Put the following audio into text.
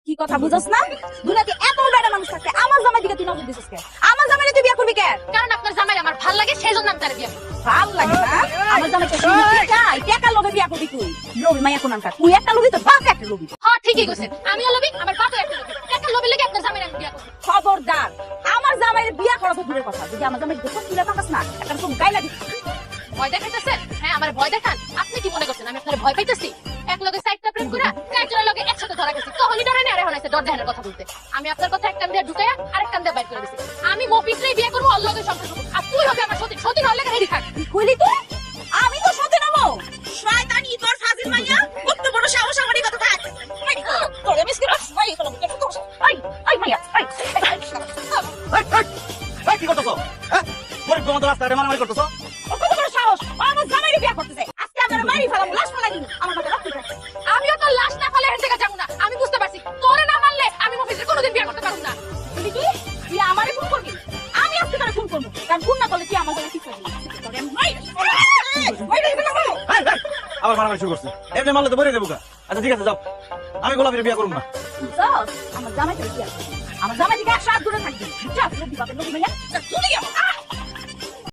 কি কথা বুঝছ না? দুনিয়াতে এত বেড়া মানুষ থাকতে আমার জামাই দিকে তুই নজর দিছিস কেন? আমার জামাইরে তুই বিয়ে করবি কেন? কারণ আপনার জামাই আমার ভাল লাগে সেজন্য আমি তার বিয়ে করব। ভাল লাগে না? আমার জামাইকে তুই চাই টাকা লোভে বিয়ে করবি তুই। লোভী মাইয়া কোন আনকা? তুই একটা লোভী তো বাপ একটা লোভী। হ্যাঁ ঠিকই কইছেন, আমিও লোভী, আমার বাপও একটা লোভী। একটা লোভী লাগে আপনার জামাইরে আমি বিয়ে করব। খবরদার, আমার জামাইরে বিয়ে করা তো দূরের কথা, যদি আমার জামাই দেখো তুই পাকাস না একটা তো গাইলা দিবি। ভয় দেখাইতেছেন? হ্যাঁ আমার ভয় দেখান। আপনি কি মনে করছেন আমি আপনার ভয় পাইতেছি? এক লগে সাইডটা প্রেম করে চারজনের লগে একসাথে ধরা গেছি, তখনই ডরে নেই আর এখন আছে ডর দেখানোর কথা বলতে। আমি আপনার কথা এক কান দিয়ে ঢুকাইয়া আরেক কান দিয়ে বাইর করে দিছি। আমি মফিজরে বিয়ে করবো, ওর লগে সম্পর্ক করবো। আর তুই হবে আমার সতীন, সতীন হলে রেডি থাক। কি কইলি তুই? আমি তো সত্যি নামো শয়তানি তোর ফাজিল মাইয়া, কত বড় সাহস আমার এই কথা থাক। তোরে মিসকে রাখ ভাই কোনো কিছু তো আই আই মাইয়া আই কি করতেছ? হ্যাঁ, গরিব তোমাদের রাস্তায় মারামারি করতেছ? কত বড় সাহস, আমার জামাইরে বিয়ে করতেছে। আজকে আমার মারি ফেলাম, লাশ ফেলাই দিন আমার মাথা রক্ত বের। আমিও তো লাশ না ফেলে হেন থেকে যাবো না। আমি বুঝতে পারছি তোরে না মারলে আমি মফিজরে কোনোদিন বিয়ে করতে পারবো না। তুই কি তুই আমারে ফোন করবি? আমি আজকে তোরে ফোন করব, কারণ ফোন না করলে তুই আমার জামাই ঠিক করবি না। তোরে মাই এই, এই, আবার মারামারি শুরু করছে। এমনি মারলে তো বেরিয়ে দেবো গা। আচ্ছা ঠিক আছে যাও, আমি গোলাপের বিয়ে করবো না। আমার জামাই তোর বিয়ে করবে। আমার জামাই থেকে 100 হাত দূরে থাকবি। বুঝছ? লোভী বাপের লোভী মাইয়া তুই আমার